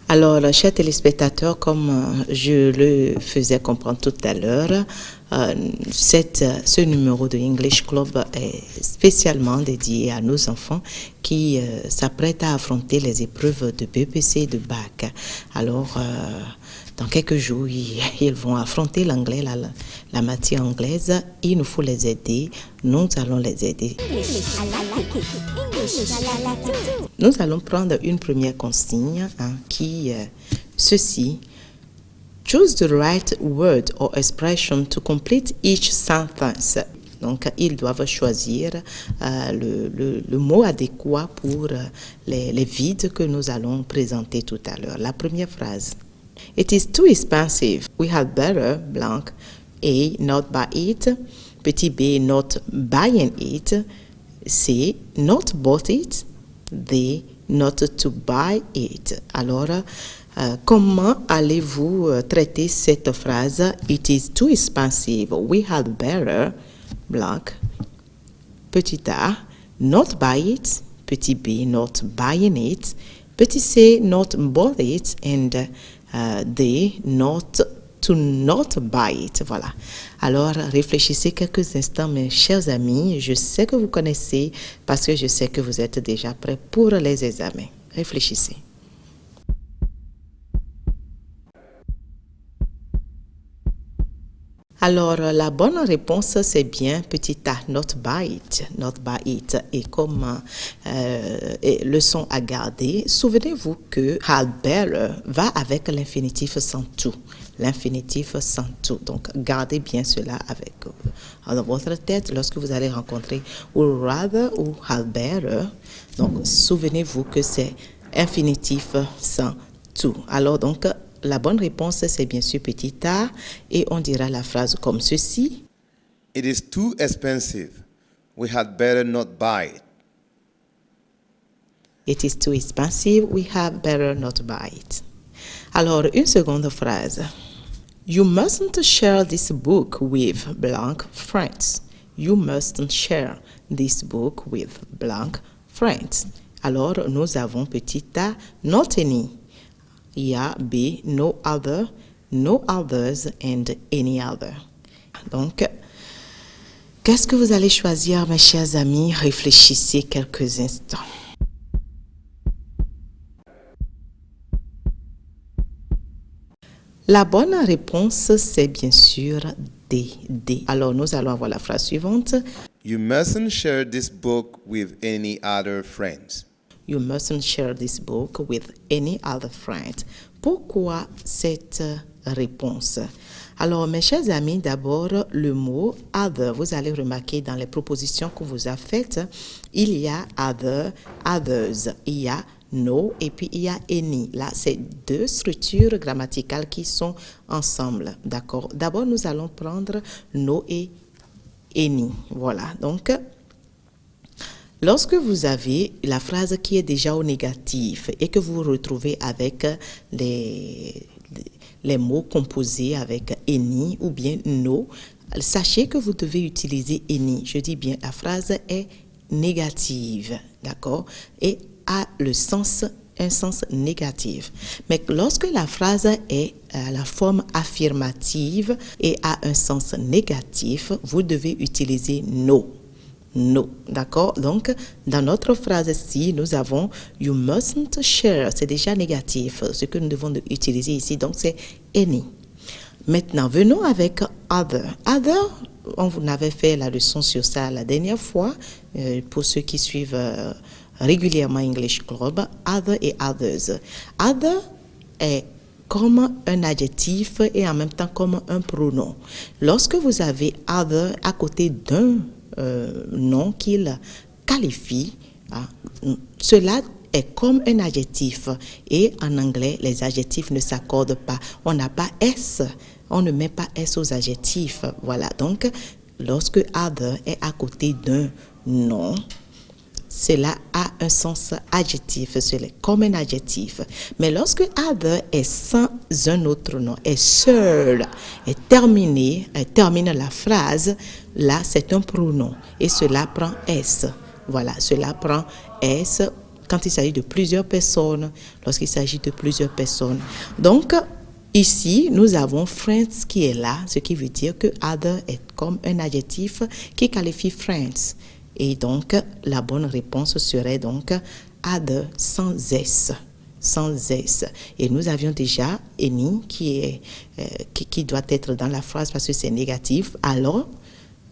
Alors, chers téléspectateurs, comme je le faisais comprendre tout à l'heure, ce numéro de English Club est spécialement dédié à nos enfants qui s'apprêtent à affronter les épreuves de BPC et de bac. Alors, dans quelques jours, ils vont affronter l'anglais, la matière anglaise. Il nous faut les aider. Nous allons les aider. Nous allons prendre une première consigne qui ceci. Choose the right word or expression to complete each sentence. Donc, ils doivent choisir le mot adéquat pour les vides que nous allons présenter tout à l'heure. La première phrase. It is too expensive. We had better, blank, A, not buy it. Petit B, not buying it. C, not bought it. D, not to buy it. Alors, comment allez-vous traiter cette phrase? It is too expensive. We had better, blank. Petit A, not buy it. Petit B, not buying it. Petit C, not bought it. And D, not to not buy it. Voilà. Alors, réfléchissez quelques instants, mes chers amis. Je sais que vous connaissez parce que je sais que vous êtes déjà prêts pour les examens. Réfléchissez. Alors, la bonne réponse, c'est bien petit a, not buy it, not buy it. Et comme leçon à garder, souvenez-vous que had better va avec l'infinitif sans tout. L'infinitif sans tout. Donc, gardez bien cela avec dans votre tête lorsque vous allez rencontrer would rather ou had better. Donc, souvenez-vous que c'est infinitif sans tout. Alors, donc, la bonne réponse, c'est bien sûr petit a et on dira la phrase comme ceci. It is too expensive. We had better not buy it. It is too expensive. We had better not buy it. Alors, une seconde phrase. You mustn't share this book with blank friends. You mustn't share this book with blank friends. Alors, nous avons petit a, not any. Il y a B, no other, no others, and any other. Donc, qu'est-ce que vous allez choisir, mes chers amis? Réfléchissez quelques instants. La bonne réponse, c'est bien sûr D. D. Alors, nous allons avoir la phrase suivante. You mustn't share this book with any other friends. You mustn't share this book with any other friend. Pourquoi cette réponse? Alors, mes chers amis, d'abord, le mot other, vous allez remarquer dans les propositions qu'on vous a faites, il y a other, others, il y a no et puis il y a any. Là, c'est deux structures grammaticales qui sont ensemble, d'accord? D'abord, nous allons prendre no et any. Voilà, donc... Lorsque vous avez la phrase qui est déjà au négatif et que vous vous retrouvez avec les mots composés avec any ou bien no, sachez que vous devez utiliser any. Je dis bien, la phrase est négative, d'accord, et a un sens négatif. Mais lorsque la phrase est à la forme affirmative et a un sens négatif, vous devez utiliser no. No, d'accord? Donc, dans notre phrase-ci, nous avons you mustn't share. C'est déjà négatif. Ce que nous devons utiliser ici, donc, c'est any. Maintenant, venons avec other. Other, on vous avait fait la leçon sur ça la dernière fois. Pour ceux qui suivent régulièrement English Club, other et others. Other est comme un adjectif et en même temps comme un pronom. Lorsque vous avez other à côté d'un nom qu'il qualifie, cela est comme un adjectif et en anglais les adjectifs ne s'accordent pas, on n'a pas S, on ne met pas S aux adjectifs, voilà. Donc lorsque other est à côté d'un nom, cela a un sens adjectif, c'est comme un adjectif. Mais lorsque other est sans un autre nom, est seul, est terminé, termine la phrase, là c'est un pronom et cela prend S. Voilà, cela prend S quand il s'agit de plusieurs personnes, lorsqu'il s'agit de plusieurs personnes. Donc, ici, nous avons friends qui est là, ce qui veut dire que other est comme un adjectif qui qualifie friends. Et donc, la bonne réponse serait donc other sans S. Sans S. Et nous avions déjà any qui doit être dans la phrase parce que c'est négatif. Alors,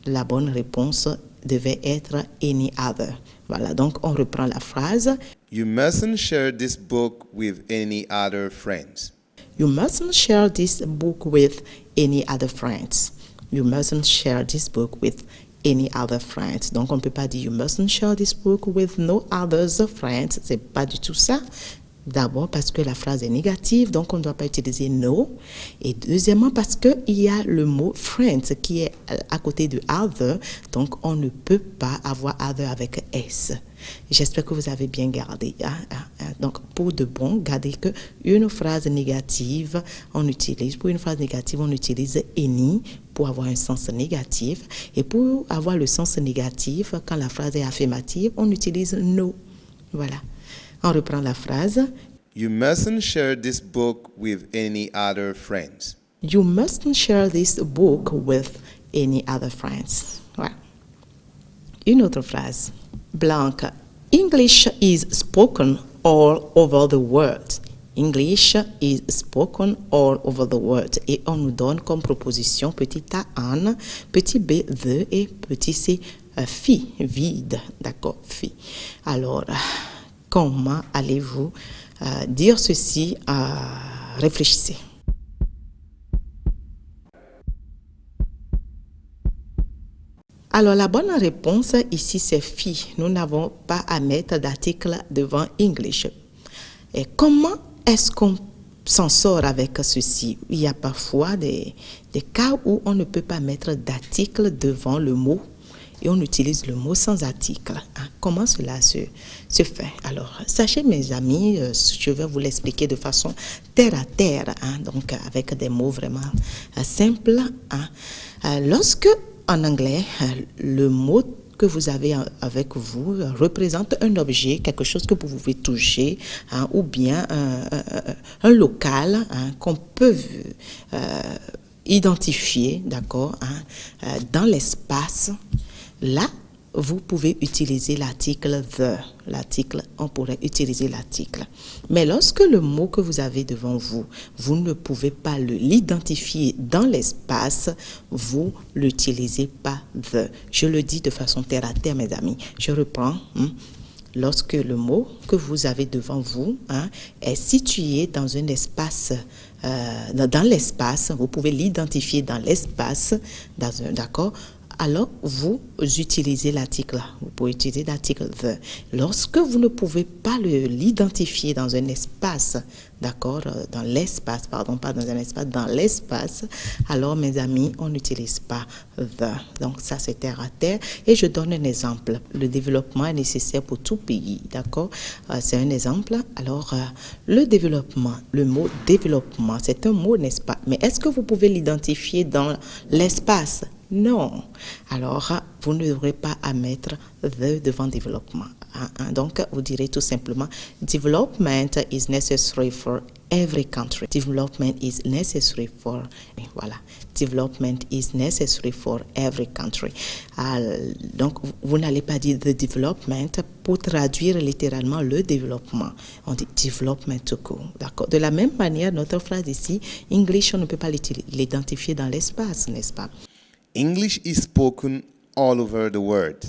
la bonne réponse devait être any other. Voilà, donc on reprend la phrase. You mustn't share this book with any other friends. You mustn't share this book with any other friends. You mustn't share this book with any other friends. Donc on ne peut pas dire you mustn't share this book with no others friends. C'est pas du tout ça. D'abord parce que la phrase est négative, donc on ne doit pas utiliser no. Et deuxièmement parce qu'il y a le mot friends qui est à côté de other, donc on ne peut pas avoir other avec S. J'espère que vous avez bien gardé. Donc pour de bon, gardez que une phrase négative, pour une phrase négative, on utilise any pour avoir un sens négatif. Et pour avoir le sens négatif, quand la phrase est affirmative, on utilise no. Voilà. On reprend la phrase. You mustn't share this book with any other friends. You mustn't share this book with any other friends. Voilà. Une autre phrase. Blanc. English is spoken all over the world. English is spoken all over the world. Et on nous donne comme proposition petit a, an, petit b, the et petit c, fi, vide. D'accord, fi. Alors, comment allez-vous dire ceci? Réfléchissez. Alors, la bonne réponse ici, c'est fi. Nous n'avons pas à mettre d'article devant English. Et comment est-ce qu'on s'en sort avec ceci? Il y a parfois des cas où on ne peut pas mettre d'article devant le mot et on utilise le mot sans article. Comment cela se fait? Alors, sachez mes amis, je vais vous l'expliquer de façon terre à terre, donc avec des mots vraiment simples. Lorsque, en anglais, le mot que vous avez avec vous représente un objet, quelque chose que vous pouvez toucher, ou bien un local qu'on peut identifier, d'accord, dans l'espace. Là, vous pouvez utiliser l'article the. On pourrait utiliser l'article. Mais lorsque le mot que vous avez devant vous, vous ne pouvez pas l'identifier dans l'espace, vous l'utilisez pas the. Je le dis de façon terre à terre, mes amis. Je reprends. Lorsque le mot que vous avez devant vous est situé dans un espace, dans l'espace, vous pouvez l'identifier dans l'espace, d'accord? Alors, vous utilisez l'article. Vous pouvez utiliser l'article the. Lorsque vous ne pouvez pas l'identifier dans un espace, d'accord, dans l'espace, pardon, pas dans un espace, dans l'espace, alors, mes amis, on n'utilise pas the. Donc, ça, c'est terre à terre. Et je donne un exemple. Le développement est nécessaire pour tout pays, d'accord? C'est un exemple. Alors, le développement, le mot développement, c'est un mot, n'est-ce pas? Mais est-ce que vous pouvez l'identifier dans l'espace? Non. Alors, vous n'aurez pas à mettre the devant développement. Donc, vous direz tout simplement, development is necessary for every country. Development is necessary for, voilà, development is necessary for every country. Donc, vous n'allez pas dire the development pour traduire littéralement le développement. On dit development to go, d'accord? De la même manière, notre phrase ici, English, on ne peut pas l'identifier dans l'espace, n'est-ce pas? English is spoken all over the world.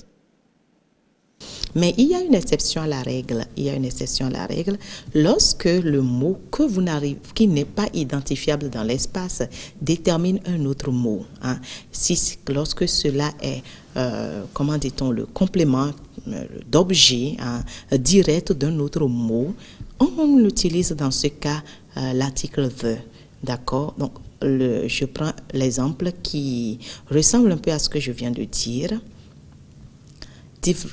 Mais il y a une exception à la règle. Il y a une exception à la règle lorsque le mot qui n'est pas identifiable dans l'espace détermine un autre mot. Lorsque cela est, comment dit-on, le complément d'objet direct d'un autre mot, on utilise dans ce cas l'article the. D'accord? Donc, je prends l'exemple qui ressemble un peu à ce que je viens de dire.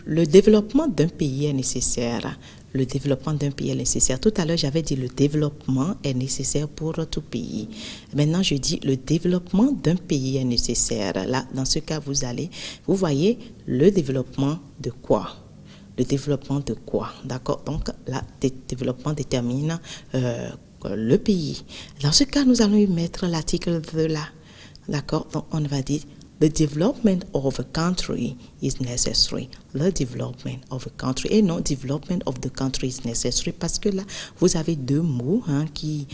Le développement d'un pays est nécessaire. Le développement d'un pays est nécessaire. Tout à l'heure, j'avais dit le développement est nécessaire pour tout pays. Maintenant, je dis le développement d'un pays est nécessaire. Là, dans ce cas, vous voyez le développement de quoi? Le développement de quoi? D'accord? Donc, le développement détermine le pays. Dans ce cas, nous allons y mettre l'article de là. D'accord? Donc, on va dire the development of a country is necessary. The development of a country. Et non, development of the country is necessary. Parce que là, vous avez deux mots qui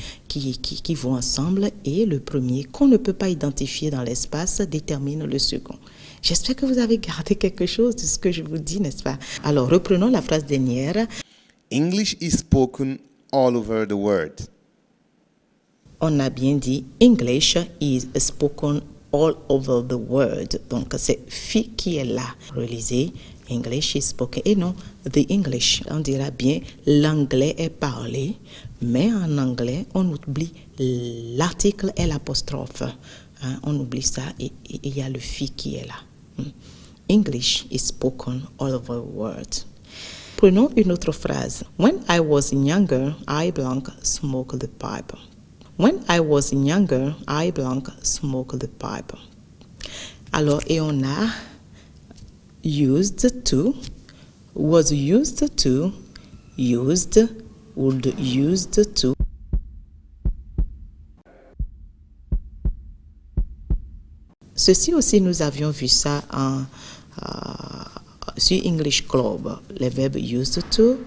vont ensemble. Et le premier, qu'on ne peut pas identifier dans l'espace, détermine le second. J'espère que vous avez gardé quelque chose de ce que je vous dis, n'est-ce pas? Alors, reprenons la phrase dernière. English is spoken all over the world. On a bien dit English is spoken all over the world. Donc, c'est fi qui est là. Relisez, English is spoken. Et non, the English. On dira bien l'anglais est parlé, mais en anglais, on oublie l'article et l'apostrophe. Hein, on oublie ça et il y a le fi qui est là. English is spoken all over the world. Prenons une autre phrase. When I was younger, I blank smoked the pipe. When I was younger, I blank smoked the pipe. Alors, et on a used to, was used to, used, would used to. Ceci aussi, nous avions vu ça sur English Club. Les verbes used to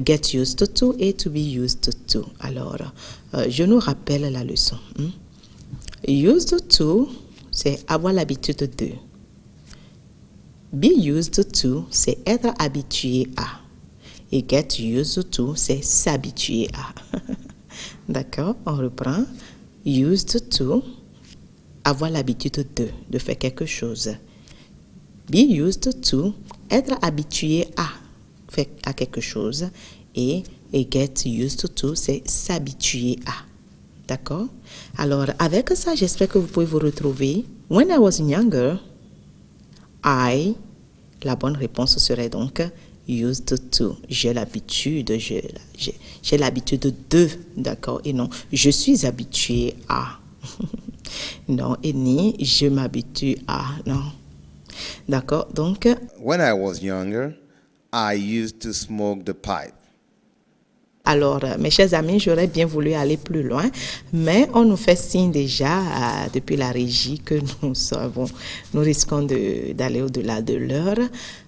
get used to et to be used to. Alors, je nous rappelle la leçon. Used to, c'est avoir l'habitude de. Be used to, c'est être habitué à. Et get used to, c'est s'habituer à. D'accord, on reprend. Used to, avoir l'habitude de faire quelque chose. Be used to, être habitué à quelque chose. Et get used to, c'est s'habituer à. D'accord? Alors, avec ça, j'espère que vous pouvez vous retrouver. When I was younger, la bonne réponse serait donc used to. J'ai l'habitude de, d'accord? Et non, je suis habitué à. Non, et ni je m'habitue à, non. D'accord, donc. When I was younger, I used to smoke the pipe. Alors, mes chers amis, j'aurais bien voulu aller plus loin, mais on nous fait signe déjà depuis la régie que nous risquons d'aller au-delà de l'heure.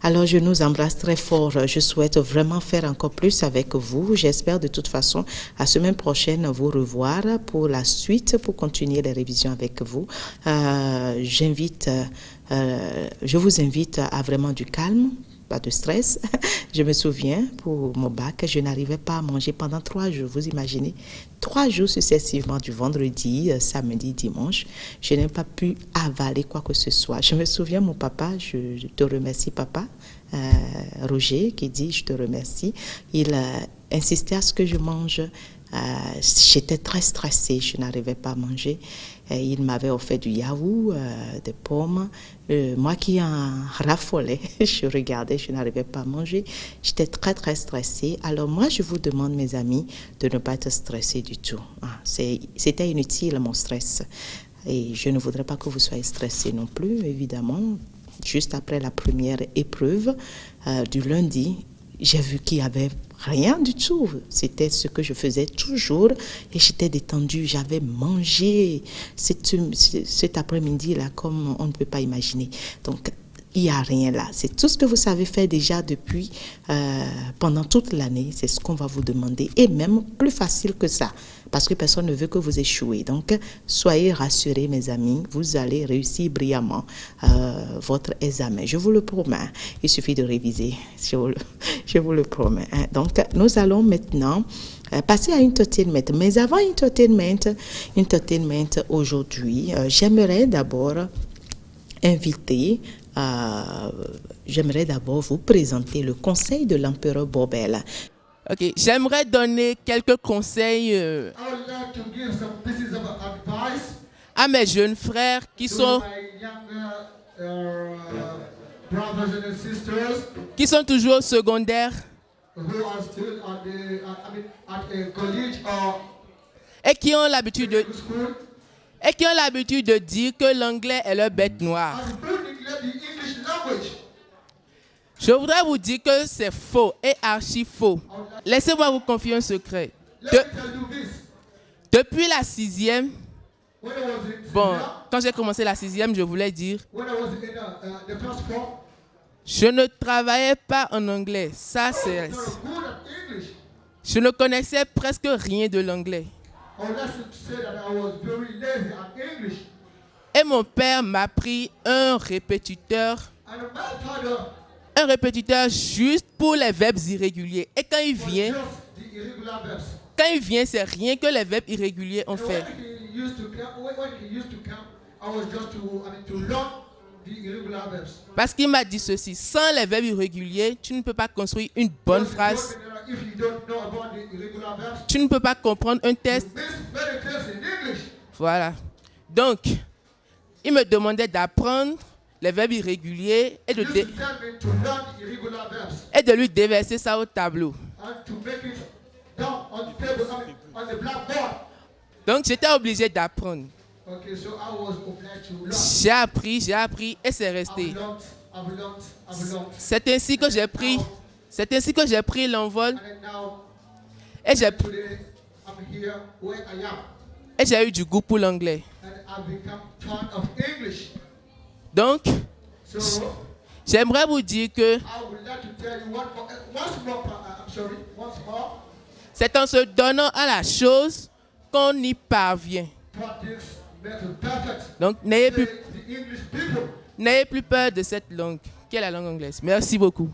Alors, je nous embrasse très fort. Je souhaite vraiment faire encore plus avec vous. J'espère de toute façon, la semaine prochaine, vous revoir pour la suite, pour continuer les révisions avec vous. Je vous invite à vraiment du calme. Pas de stress. Je me souviens, pour mon bac, je n'arrivais pas à manger pendant 3 jours. Vous imaginez, 3 jours successivement, du vendredi, samedi, dimanche. Je n'ai pas pu avaler quoi que ce soit. Je me souviens, mon papa, je te remercie, papa, Roger, qui dit, je te remercie. Il insistait à ce que je mange. J'étais très stressée, je n'arrivais pas à manger. Il m'avait offert du yaourt, des pommes. Moi qui en raffolais, je regardais, je n'arrivais pas à manger. J'étais très, très stressée. Alors moi, je vous demande, mes amis, de ne pas être stressés du tout. C'était inutile, mon stress. Et je ne voudrais pas que vous soyez stressés non plus, évidemment. Juste après la première épreuve du lundi, j'ai vu qu'il y avait rien du tout. C'était ce que je faisais toujours et j'étais détendue. J'avais mangé cet après-midi-là comme on ne peut pas imaginer. Donc, il n'y a rien là. C'est tout ce que vous savez faire déjà depuis pendant toute l'année. C'est ce qu'on va vous demander. Et même plus facile que ça. Parce que personne ne veut que vous échouez. Donc, soyez rassurés, mes amis. Vous allez réussir brillamment votre examen. Je vous le promets. Il suffit de réviser. Je vous le promets. Hein. Donc, nous allons maintenant passer à entertainment. Mais avant entertainment aujourd'hui, j'aimerais d'abord inviter... j'aimerais d'abord vous présenter le conseil de l'empereur Bobel. Ok, j'aimerais donner quelques conseils à mes jeunes frères qui sont toujours au secondaire et qui ont l'habitude de dire que l'anglais est leur bête noire. Je voudrais vous dire que c'est faux et archi faux. Laissez-moi vous confier un secret. Let me tell you this. Depuis la 6e, When I was in bon, Syria, quand j'ai commencé la 6e, je voulais dire, when I was in the first form, je ne travaillais pas en anglais. Ça, c'est... I was good at English. Je ne connaissais presque rien de l'anglais. Or let's say that I was very lazy at English. Et mon père m'a pris un répétiteur And my father juste pour les verbes irréguliers. Et quand il was vient, just the irregular verbs. c'est rien que les verbes irréguliers ont And fait. when he used to come, I was just to learn the irregular verbs. Parce qu'il m'a dit ceci, sans les verbes irréguliers, tu ne peux pas construire une bonne Because phrase, if you don't know about the irregular verbs, tu ne peux pas comprendre un you test. miss very close in English. Voilà. Donc, il me demandait d'apprendre les verbes irréguliers He used to tell me to learn the irregular verbs et de lui déverser ça au tableau. and to make it down on the table, on the blackboard. Donc, j'étais obligé d'apprendre. Okay, so I was obliged to learn. J'ai appris et c'est resté. I've learned. C'est ainsi que j'ai pris l'envol And then now, et j'ai today, I'm here where I am. et j'ai eu du goût pour l'anglais. And I've become fond of English. Donc, So, j'aimerais vous dire que I would like to tell you once more, c'est en se donnant à la chose qu'on y parvient. practice makes perfect. Donc, Say the English people. n'ayez plus peur de cette langue, qui est la langue anglaise. Merci beaucoup.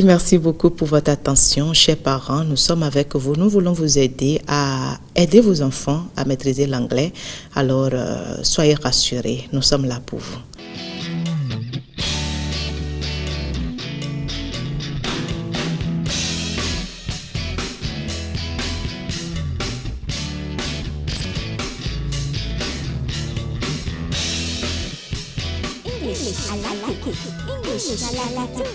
Merci beaucoup pour votre attention, chers parents. Nous sommes avec vous. Nous voulons vous aider à aider vos enfants à maîtriser l'anglais. Alors, soyez rassurés, nous sommes là pour vous.